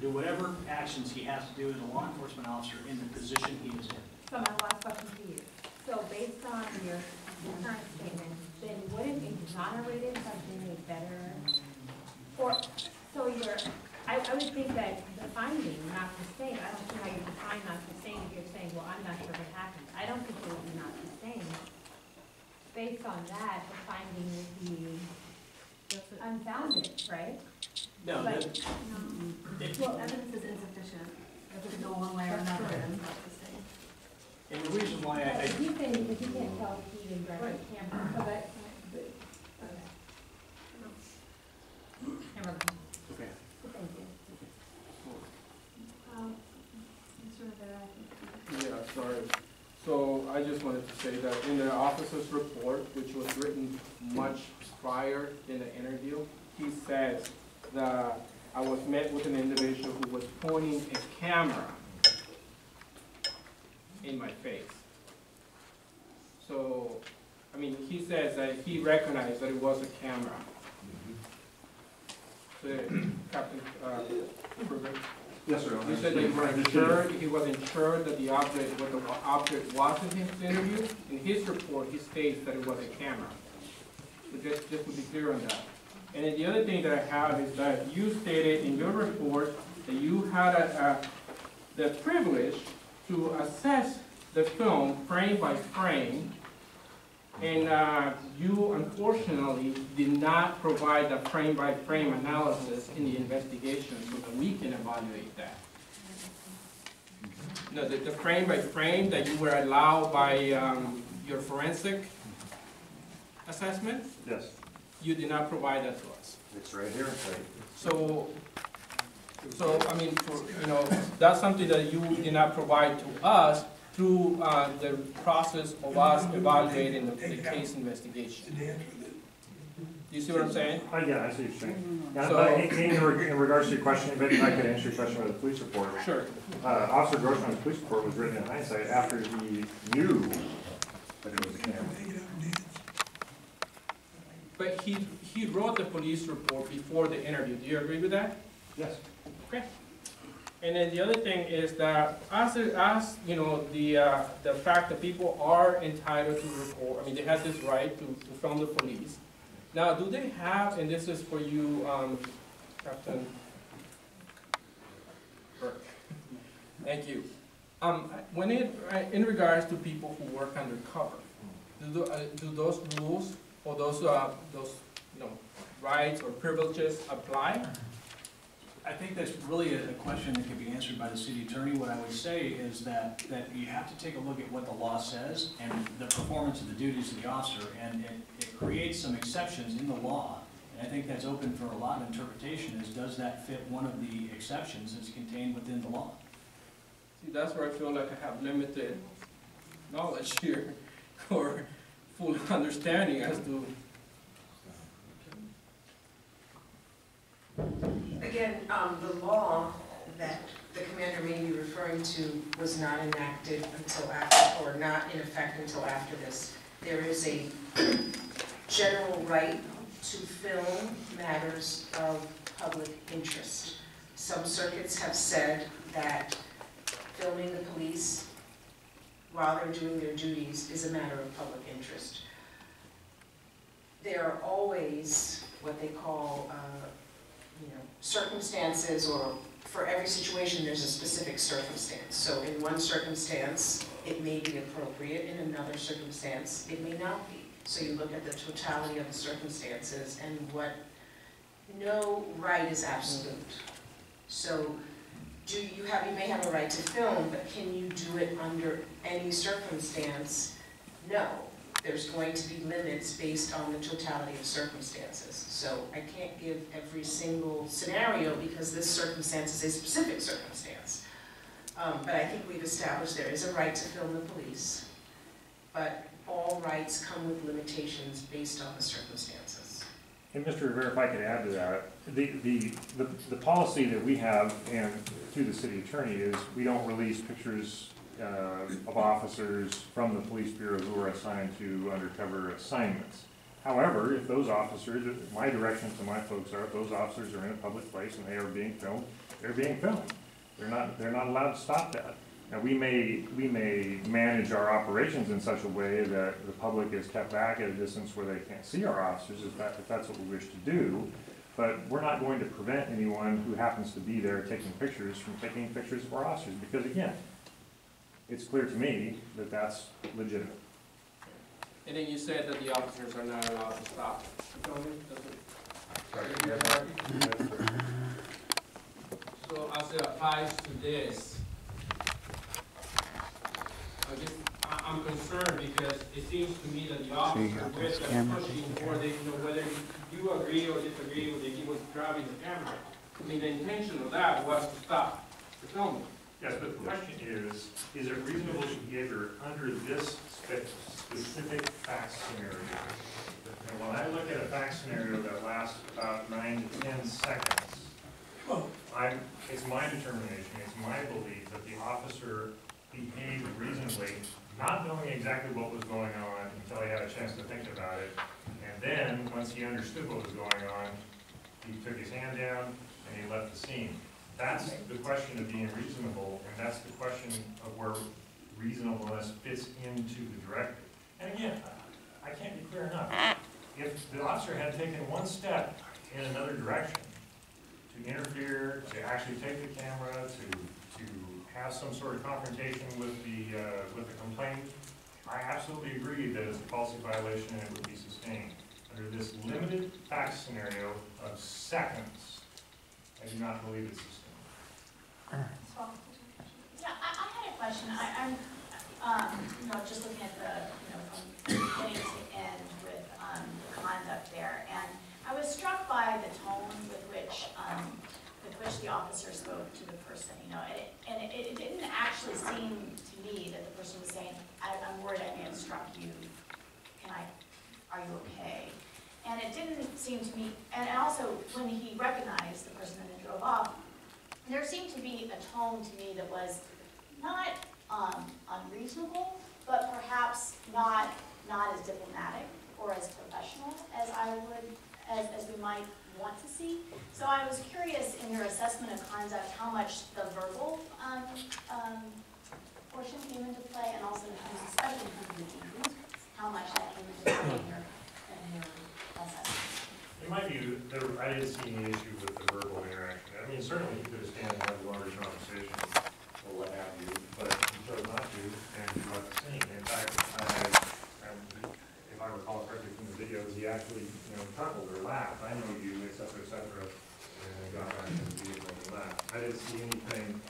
do whatever actions he has to do as a law enforcement officer in the position he is in. So my last question to you. So based on your current statement, then wouldn't exonerated have been a better, or, so I would think that the finding, not the same, I don't see how you define not the same if you're saying, well, I'm not sure what happened. I don't think it would be not the same. Based on that, the finding would be unfounded, right? No, But, Well, evidence is insufficient. If it go one way or another, then it's not the same. and the reason why if you can't tell if he didn't direct the camera, so that, okay. Camera. okay. Thank you. Mr. Rivera. Yeah, sorry. So I just wanted to say that in the officer's report, which was written much prior in the interview, he says that I was met with an individual who was pointing a camera in my face. So, I mean, he says that he recognized that it was a camera. So, Captain Kruger? Yes, sir. You said that he wasn't sure that the object, what the object was in his interview. In his report, he states that it was a camera. So just to be clear on that. And then the other thing that I have is that you stated in your report that you had the privilege to assess the film frame by frame, and you unfortunately did not provide the frame by frame analysis in the investigation so that we can evaluate that. No, the frame by frame that you were allowed by your forensic assessment, Yes, you did not provide that to us. it's right here. So I mean, that's something that you did not provide to us through the process of us evaluating the case investigation. Do you see what I'm saying? Yeah, I see what you're saying. Yeah, So- but in regards to your question, maybe I could answer your question with the police report. Sure. Officer Grossman's police report was written in hindsight after he knew that it was a camera. But he wrote the police report before the interview. Do you agree with that? Yes. Okay. And then the other thing is that as you know, the fact that people are entitled to report, I mean, they have this right to film the police. Now, do they have, and this is for you, Captain Burke. Thank you. When in regards to people who work undercover, do those rules or those rights or privileges apply? I think that's really a question that can be answered by the city attorney. What I would say is that you have to take a look at what the law says and the performance of the duties of the officer, and it creates some exceptions in the law. And I think that's open for a lot of interpretation, is does that fit one of the exceptions that's contained within the law? See, that's where I feel like I have limited knowledge here or full understanding as to. Again, the law that the commander may be referring to was not enacted until after, or not in effect until after this. There is a general right to film matters of public interest. Some circuits have said that filming the police while they're doing their duties is a matter of public interest. There are always what they call circumstances, or for every situation there's a specific circumstance. So in one circumstance it may be appropriate, in another circumstance it may not be. So you look at the totality of the circumstances, and no right is absolute. So you may have a right to film, but can you do it under any circumstance? No. There's going to be limits based on the totality of circumstances. So I can't give every single scenario because this circumstance is a specific circumstance. But I think we've established there is a right to film the police, but all rights come with limitations based on the circumstances. And Mr. Rivera, if I could add to that, the policy that we have and through the city attorney is we don't release pictures of officers from the police bureau who are assigned to undercover assignments. However, if those officers, my direction to my folks are, if those officers are in a public place and they are being filmed, they're being filmed. They're not allowed to stop that. Now, we may manage our operations in such a way that the public is kept back at a distance where they can't see our officers, if that's what we wish to do. But we're not going to prevent anyone who happens to be there taking pictures from taking pictures of our officers, because again, it's clear to me that that's legitimate. And then you said that the officers are not allowed to stop. You told me, so as it applies to this, I'm concerned because it seems to me that the officer with the pushing, or they, whether you agree or disagree with that he was driving the camera. I mean, the intention of that was to stop the filming. Yes, but the question is it reasonable behavior under this specific fact scenario? And when I look at a fact scenario that lasts about 9 to 10 seconds, it's my determination, it's my belief that the officer behaved reasonably, not knowing exactly what was going on until he had a chance to think about it. And then, once he understood what was going on, he took his hand down and he left the scene. That's the question of being reasonable, and that's the question of where reasonableness fits into the directive. And again, I can't be clear enough. If the officer had taken one step in another direction to interfere, to actually take the camera, to have some sort of confrontation with the complainant, I absolutely agree that it's a policy violation and it would be sustained. Under this limited fact scenario of seconds, I do not believe it's sustained. Yeah, I had a question. I'm, just looking at the, from beginning to end with the conduct there, and I was struck by the tone with which the officer spoke to the person, and it didn't actually seem to me that the person was saying, I'm worried I may have struck you, are you okay? And it didn't seem to me, and also when he recognized the person and then drove off, there seemed to be a tone to me that was not unreasonable, but perhaps not as diplomatic or as professional as as we might want to see. So I was curious in your assessment of conduct how much the verbal portion came into play, and also especially in terms of the debrief, how much that came into play in your assessment. In my view, I didn't see any issue with the verbal interaction. I mean, certainly you could stand and have a longer conversation or what have you, but you chose not to, and you left the scene. In fact, if I recall correctly from the videos, he actually, chuckled or laughed. I know you, et cetera, and got back in the vehicle and laughed. I didn't see anything